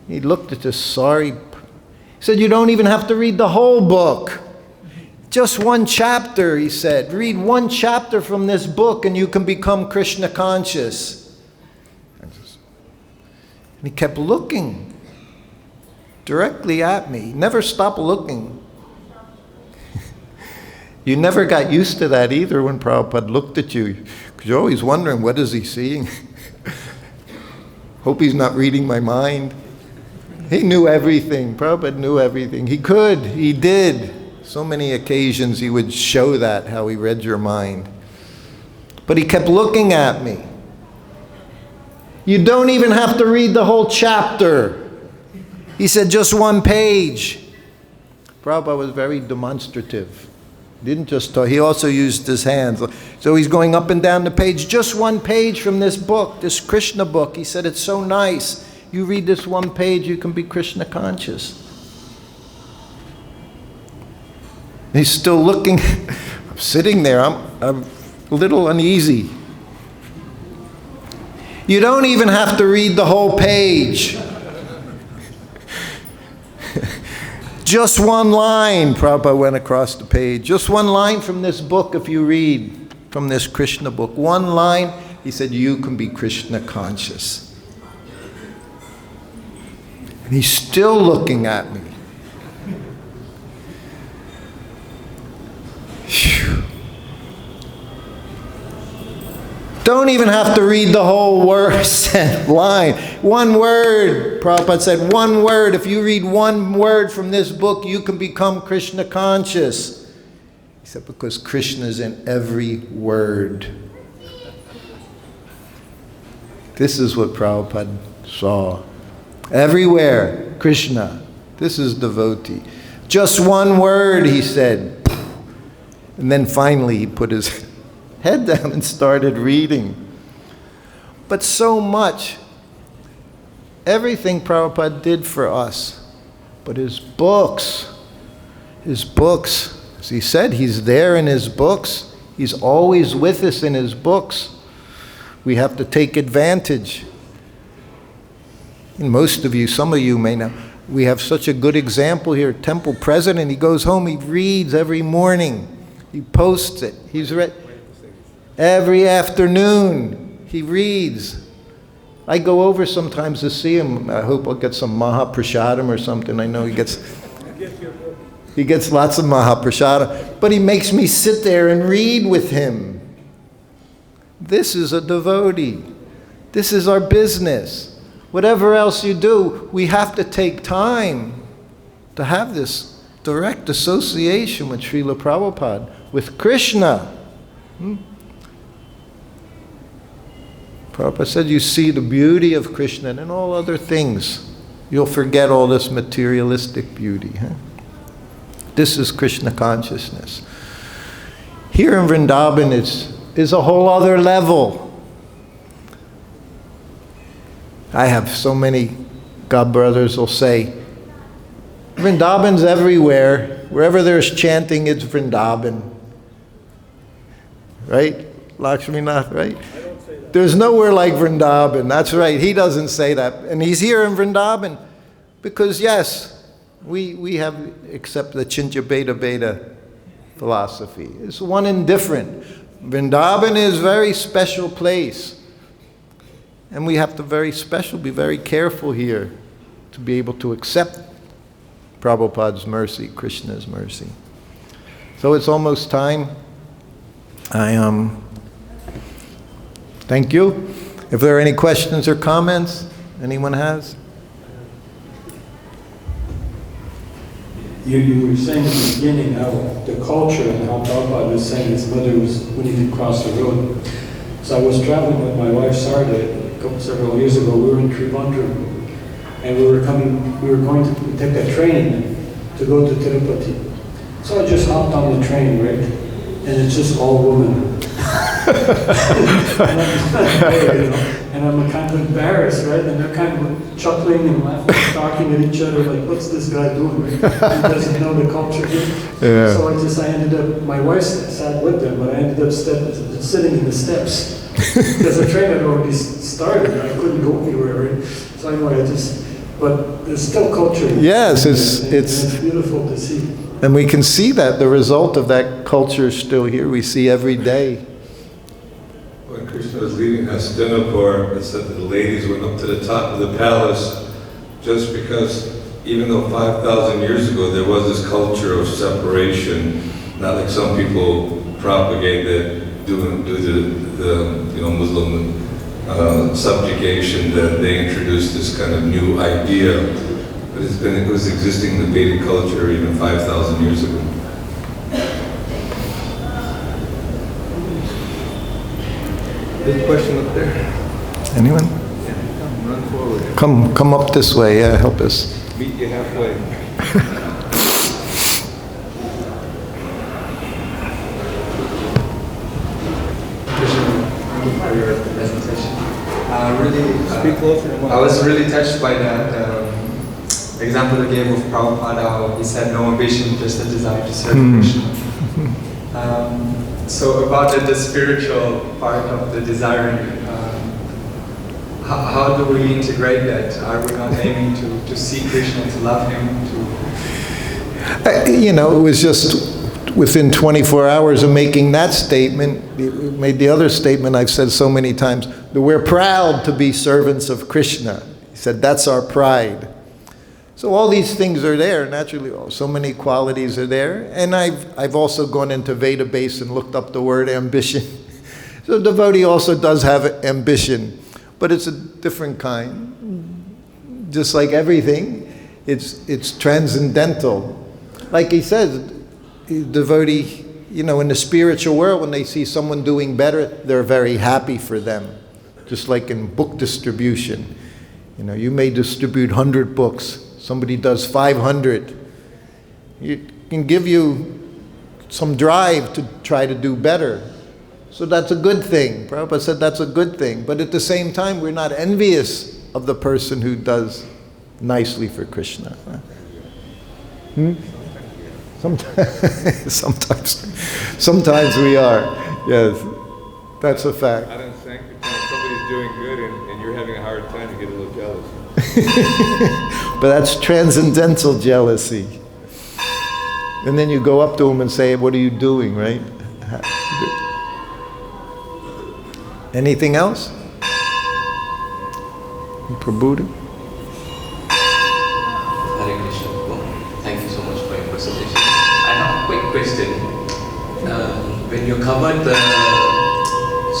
He looked at this sorry. He said, you don't even have to read the whole book. Just one chapter, he said. Read one chapter from this book and you can become Kṛṣṇa conscious. And he kept looking directly at me. He never stopped looking. You never got used to that either when Prabhupada looked at you. Because you're always wondering, what is he seeing? Hope he's not reading my mind. He knew everything. Prabhupada knew everything. He could. He did. So many occasions he would show that, how he read your mind. But he kept looking at me. You don't even have to read the whole chapter. He said just one page. Prabhupada was very demonstrative. He didn't just talk, he also used his hands. So he's going up and down the page, just one page from this book, this Kṛṣṇa book. He said, it's so nice. You read this one page, you can be Kṛṣṇa conscious. He's still looking. I'm sitting there. I'm a little uneasy. You don't even have to read the whole page. Just one line, Prabhupada went across the page. Just one line from this book, if you read from this Kṛṣṇa book. One line, he said, you can be Kṛṣṇa conscious. And he's still looking at me. Phew. Don't even have to read the whole line. One word, Prabhupada said, one word. If you read one word from this book, you can become Kṛṣṇa conscious. He said, because Kṛṣṇa is in every word. This is what Prabhupada saw. Everywhere, Kṛṣṇa. This is devotee. Just one word, he said. And then finally he put his head down and started reading. But so much, everything Prabhupada did for us, but his books, as he said, he's there in his books. He's always with us in his books. We have to take advantage. And most of you, some of you may know, we have such a good example here. Temple president, he goes home, he reads every morning. He posts it. He's read every afternoon. He reads. I go over sometimes to see him. I hope I'll get some Mahaprasadam or something. I know he gets lots of Mahaprasadam. But he makes me sit there and read with him. This is a devotee. This is our business. Whatever else you do, we have to take time to have this direct association with Srila Prabhupada, with Kṛṣṇa. Prabhupada said, you see the beauty of Kṛṣṇa and all other things. You'll forget all this materialistic beauty. This is Kṛṣṇa consciousness. Here in Vrindavan is a whole other level. I have so many God brothers will say, Vrindavan's everywhere. Wherever there's chanting, it's Vrindavan. Right? Lakshminath, right? There's nowhere like Vrindavan. That's right. He doesn't say that. And he's here in Vrindavan because, yes, we have accepted the Chincha Beta Beta philosophy. It's one and different. Vrindavan is a very special place. And we have to be very careful here to be able to accept Prabhupada's mercy, Kṛṣṇa's mercy. So it's almost time. Thank you. If there are any questions or comments anyone has? You were saying at the beginning how the culture and how Prabhupada was saying his mother was when he could cross the road. So I was traveling with my wife Sarda several years ago. We were in Trivandrum and we were going to take a train to go to Tirupati. So I just hopped on the train, right? And it's just all women. And I'm kind of embarrassed, right? And they're kind of chuckling and laughing, talking at each other, like, what's this guy doing? Right? He doesn't know the culture here. Yeah. So I ended up, my wife sat with them, but I ended up sitting in the steps. Because the train had already started, and I couldn't go anywhere, right? So anyway, but there's still culture. Yes, it's beautiful to see. And we can see that the result of that culture is still here. We see every day. When Kṛṣṇa was leaving Hastinapur, it said that the ladies went up to the top of the palace just because, even though 5,000 years ago there was this culture of separation, not like some people propagate that due to the Muslim subjugation, that they introduced this kind of new idea. But it was existing in the Vedic culture even 5,000 years ago. There's a question up there. Anyone? Yeah, come, run forward. Come up this way. Yeah, help us. Meet you halfway. Thank you for your presentation. Speak closer. I was really touched by that example you gave of Prabhupada, how he said no ambition, just a desire to serve Krishna. So about the spiritual part of the desiring, how do we integrate that? Are we not aiming to see Krishna, to love him? It was just within 24 hours of making that statement, we made the other statement I've said so many times, that we're proud to be servants of Krishna. He said, that's our pride. So all these things are there, naturally, so many qualities are there. And I've also gone into Veda base and looked up the word ambition. So devotee also does have ambition, but it's a different kind. Just like everything, it's transcendental. Like he says, devotee, in the spiritual world, when they see someone doing better, they're very happy for them. Just like in book distribution. You may distribute 100 books. Somebody does 500. It can give you some drive to try to do better. So that's a good thing. Prabhupada said that's a good thing. But at the same time, we're not envious of the person who does nicely for Krishna. Sometimes we are. Yes, that's a fact. I don't think somebody's doing good and you're having a hard time, you get a little jealous. But that's transcendental jealousy. And then you go up to him and say, what are you doing, right? Anything else? Prabhupada? Hare Krishna. Thank you so much for your presentation. I have a quick question. When you covered the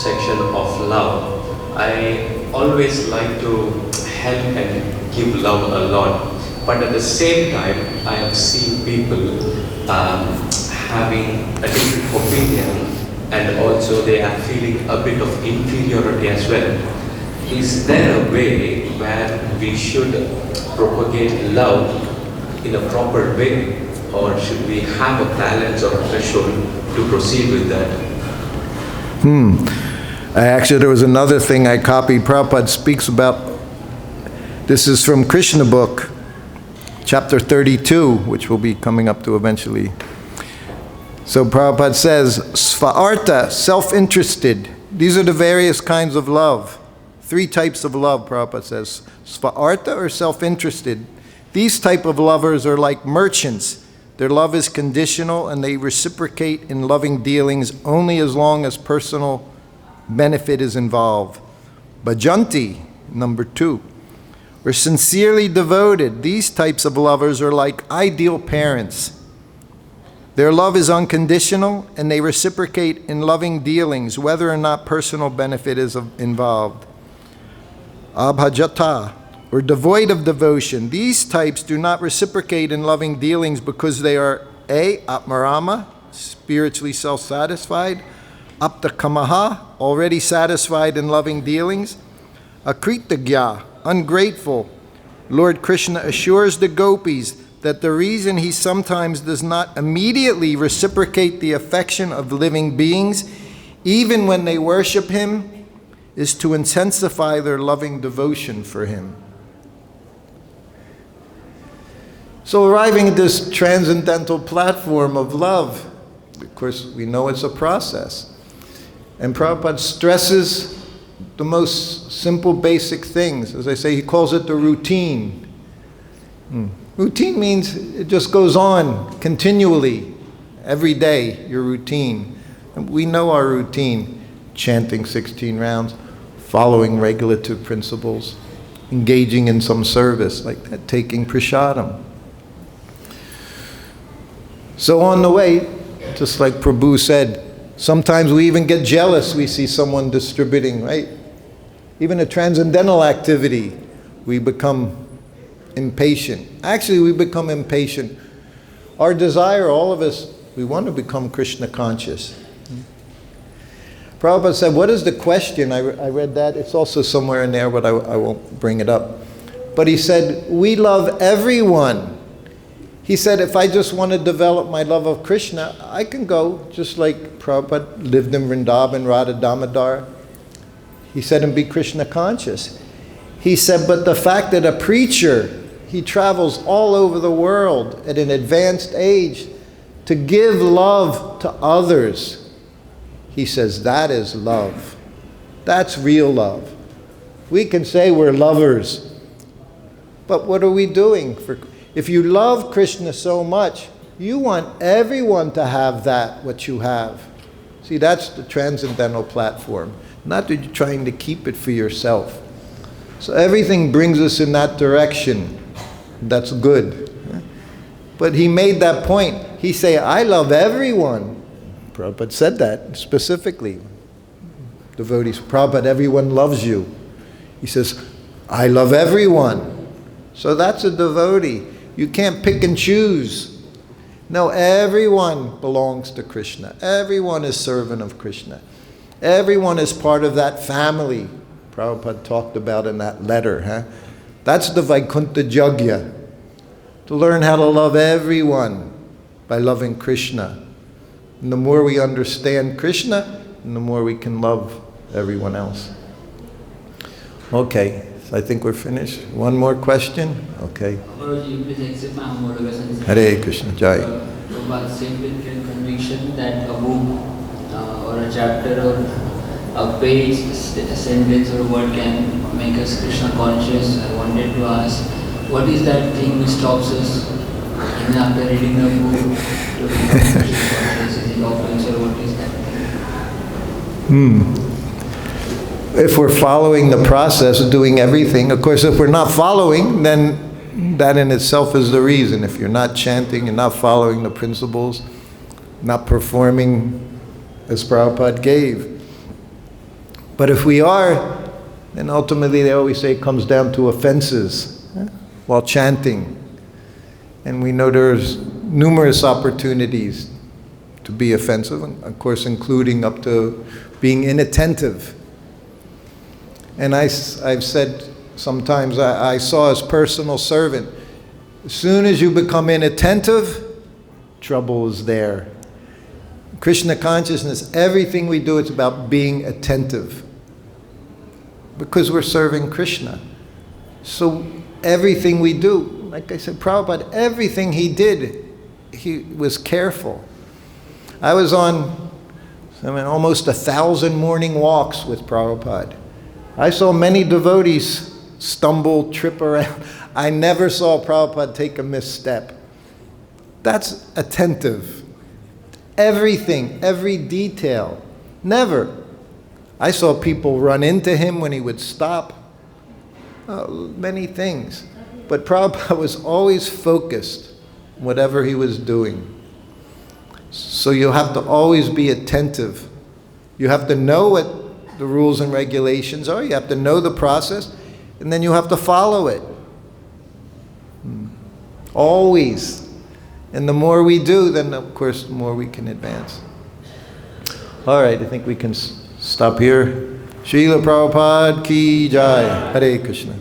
section of love, I always like to help and give love a lot. But at the same time, I have seen people having a different opinion, and also they are feeling a bit of inferiority as well. Is there a way where we should propagate love in a proper way, or should we have a balance or a threshold to proceed with that? Actually, there was another thing I copied. Prabhupada speaks about, this is from Kṛṣṇa book, chapter 32, which we'll be coming up to eventually. So Prabhupada says, Svārta, self-interested. These are the various kinds of love. 3 types of love, Prabhupada says. Svārta, or self-interested. These type of lovers are like merchants. Their love is conditional and they reciprocate in loving dealings only as long as personal benefit is involved. Bhajanti, number 2. We're sincerely devoted. These types of lovers are like ideal parents. Their love is unconditional and they reciprocate in loving dealings whether or not personal benefit is involved. Abhajata, or devoid of devotion. These types do not reciprocate in loving dealings because they are A, ātma-ārāmaḥ, spiritually self-satisfied, aptakamaha, already satisfied in loving dealings, akritagya, ungrateful. Lord Kṛṣṇa assures the gopis that the reason he sometimes does not immediately reciprocate the affection of living beings even when they worship him, is to intensify their loving devotion for him. So arriving at this transcendental platform of love, of course, we know it's a process. And Prabhupada stresses the most simple, basic things. As I say, he calls it the routine. Routine means it just goes on continually, every day, your routine. And we know our routine: chanting 16 rounds, following regulative principles, engaging in some service, like that, taking prasadam. So on the way, just like Prabhu said, sometimes we even get jealous. We see someone distributing, right? Even a transcendental activity, we become impatient. Actually, we become impatient. Our desire, all of us, we want to become Kṛṣṇa conscious. Prabhupada said, what is the question? I read that. It's also somewhere in there, but I won't bring it up. But he said, we love everyone. He said, if I just want to develop my love of Kṛṣṇa, I can go, just like Prabhupada lived in Vrindavan, Radha Damodar. He said, and be Kṛṣṇa conscious. He said, but the fact that a preacher, he travels all over the world at an advanced age to give love to others, he says, that is love. That's real love. We can say we're lovers, but what are we doing for? If you love Kṛṣṇa so much, you want everyone to have that, what you have. See, that's the transcendental platform. Not that you're trying to keep it for yourself. So everything brings us in that direction. That's good. But he made that point. He say, I love everyone. Prabhupada said that specifically. Devotees, Prabhupada, everyone loves you. He says, I love everyone. So that's a devotee. You can't pick and choose. No, everyone belongs to Kṛṣṇa. Everyone is servant of Kṛṣṇa. Everyone is part of that family. Prabhupada talked about in that letter. That's the Vaikuntha Yajna. To learn how to love everyone by loving Kṛṣṇa. And the more we understand Kṛṣṇa, and the more we can love everyone else. Okay. I think we're finished. One more question? Okay. Hare Krishna, Jai. About same with conviction that a book or a chapter or a page, a sentence or a word can make us Kṛṣṇa conscious. I wanted to ask, what is that thing which stops us even after reading the book to become Kṛṣṇa conscious? Is it offense or what is that thing? If we're following the process of doing everything, of course, if we're not following, then that in itself is the reason. If you're not chanting, you're not following the principles, not performing as Prabhupada gave. But if we are, then ultimately they always say it comes down to offenses while chanting. And we know there's numerous opportunities to be offensive, of course, including up to being inattentive. And I've said sometimes, I saw as personal servant, as soon as you become inattentive, trouble is there. Kṛṣṇa consciousness, everything we do, it's about being attentive. Because we're serving Kṛṣṇa. So everything we do, like I said, Prabhupada, everything he did, he was careful. I was on almost 1,000 morning walks with Prabhupada. I saw many devotees stumble, trip around. I never saw Prabhupada take a misstep. That's attentive. Everything, every detail. Never. I saw people run into him when he would stop. Many things. But Prabhupada was always focused on whatever he was doing. So you have to always be attentive. You have to know what the rules and regulations are. You have to know the process, and then you have to follow it. Always. And the more we do, then of course the more we can advance. All right, I think we can stop here. Srila Prabhupada ki jai. Hare Krishna.